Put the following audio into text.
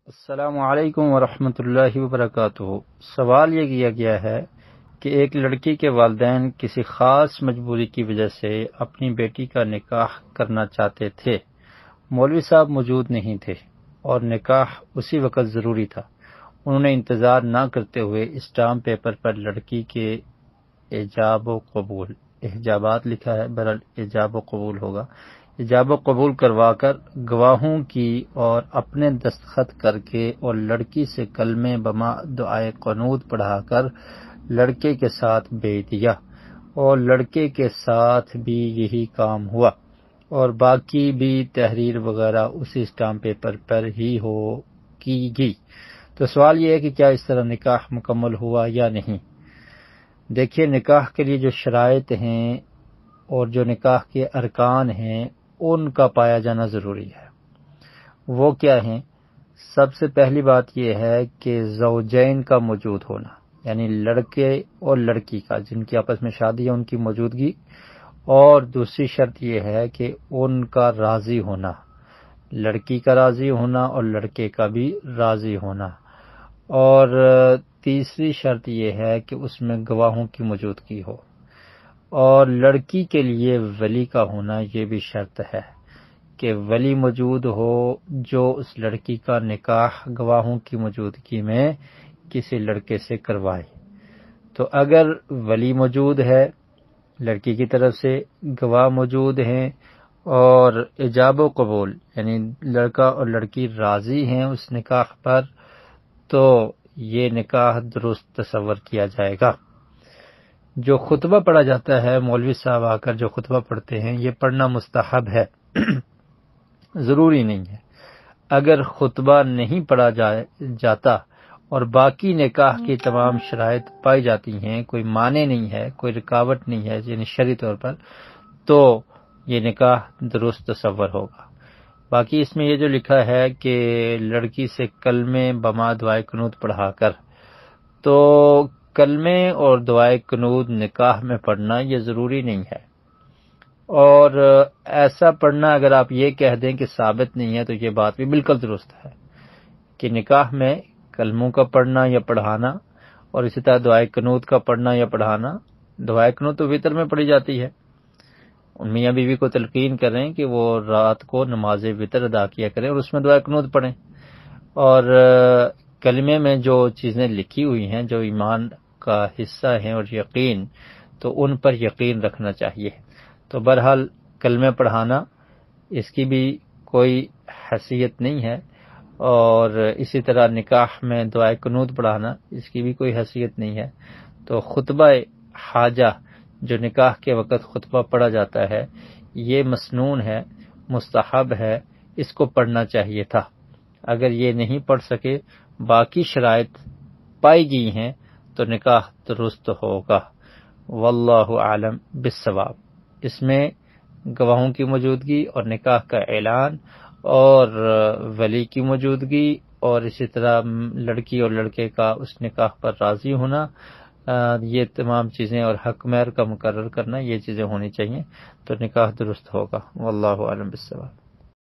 السلام علیکم ورحمۃ اللہ وبرکاتہ۔ سوال یہ کیا گیا ہے کہ ایک لڑکی کے والدین کسی خاص مجبوری کی وجہ سے اپنی بیٹی کا نکاح کرنا چاہتے تھے، مولوی صاحب موجود نہیں تھے اور نکاح اسی وقت ضروری تھا۔ انہوں نے انتظار نہ کرتے ہوئے اسٹامپ پیپر پر لڑکی کے ایجاب و قبول، احجابات لکھا ہے، برحال ایجاب و قبول ہوگا، ایجاب و قبول کروا کر گواہوں کی اور اپنے دستخط کر کے اور لڑکی سے کلمے بما دعائے قنوت پڑھا کر لڑکے کے ساتھ بھیج دیا، اور لڑکے کے ساتھ بھی یہی کام ہوا، اور باقی بھی تحریر وغیرہ اسی اسٹامپ پیپر پر ہی کی گئی۔ تو سوال یہ ہے کہ کیا اس طرح نکاح مکمل ہوا یا نہیں؟ دیکھیے، نکاح کے لیے جو شرائط ہیں اور جو نکاح کے ارکان ہیں ان کا پایا جانا ضروری ہے۔ وہ کیا ہیں؟ سب سے پہلی بات یہ ہے کہ زوجین کا موجود ہونا، یعنی لڑکے اور لڑکی کا جن کی آپس میں شادی ہے ان کی موجودگی، اور دوسری شرط یہ ہے کہ ان کا راضی ہونا، لڑکی کا راضی ہونا اور لڑکے کا بھی راضی ہونا، اور تیسری شرط یہ ہے کہ اس میں گواہوں کی موجودگی ہو، اور لڑکی کے لیے ولی کا ہونا یہ بھی شرط ہے کہ ولی موجود ہو جو اس لڑکی کا نکاح گواہوں کی موجودگی میں کسی لڑکے سے کروائے۔ تو اگر ولی موجود ہے لڑکی کی طرف سے، گواہ موجود ہیں اور ایجاب و قبول یعنی لڑکا اور لڑکی راضی ہیں اس نکاح پر، تو یہ نکاح درست تصور کیا جائے گا۔ جو خطبہ پڑھا جاتا ہے، مولوی صاحب آ کر جو خطبہ پڑھتے ہیں، یہ پڑھنا مستحب ہے، ضروری نہیں ہے۔ اگر خطبہ نہیں پڑھا جاتا اور باقی نکاح کی تمام شرائط پائی جاتی ہیں، کوئی مانع نہیں ہے، کوئی رکاوٹ نہیں ہے یعنی شرعی طور پر، تو یہ نکاح درست تصور ہوگا۔ باقی اس میں یہ جو لکھا ہے کہ لڑکی سے کلمے بما دعائے قنوت پڑھا کر، تو کلمے اور دعائے قنوت نکاح میں پڑھنا یہ ضروری نہیں ہے، اور ایسا پڑھنا اگر آپ یہ کہہ دیں کہ ثابت نہیں ہے تو یہ بات بھی بالکل درست ہے کہ نکاح میں کلموں کا پڑھنا یا پڑھانا، اور اسی طرح دعائے قنوت کا پڑھنا یا پڑھانا، دعائے قنوت تو وتر میں پڑھی جاتی ہے، میاں بیوی کو تلقین کریں کہ وہ رات کو نماز وتر ادا کیا کریں اور اس میں دعائے قنوت پڑھیں، اور کلمے میں جو چیزیں لکھی ہوئی ہیں جو ایمان کا حصہ ہیں اور یقین، تو ان پر یقین رکھنا چاہیے۔ تو بہرحال کلمے پڑھانا اس کی بھی کوئی حیثیت نہیں ہے، اور اسی طرح نکاح میں دعائے قنوت پڑھانا اس کی بھی کوئی حیثیت نہیں ہے۔ تو خطبہ حاجہ جو نکاح کے وقت خطبہ پڑھا جاتا ہے یہ مسنون ہے، مستحب ہے، اس کو پڑھنا چاہیے تھا۔ اگر یہ نہیں پڑھ سکے، باقی شرائط پائی گئی ہیں، تو نکاح درست ہوگا۔ واللہ عالم بالصواب۔ اس میں گواہوں کی موجودگی اور نکاح کا اعلان اور ولی کی موجودگی، اور اسی طرح لڑکی اور لڑکے کا اس نکاح پر راضی ہونا، یہ تمام چیزیں، اور حق مہر کا مقرر کرنا، یہ چیزیں ہونی چاہیے، تو نکاح درست ہوگا۔ واللہ عالم بالصواب۔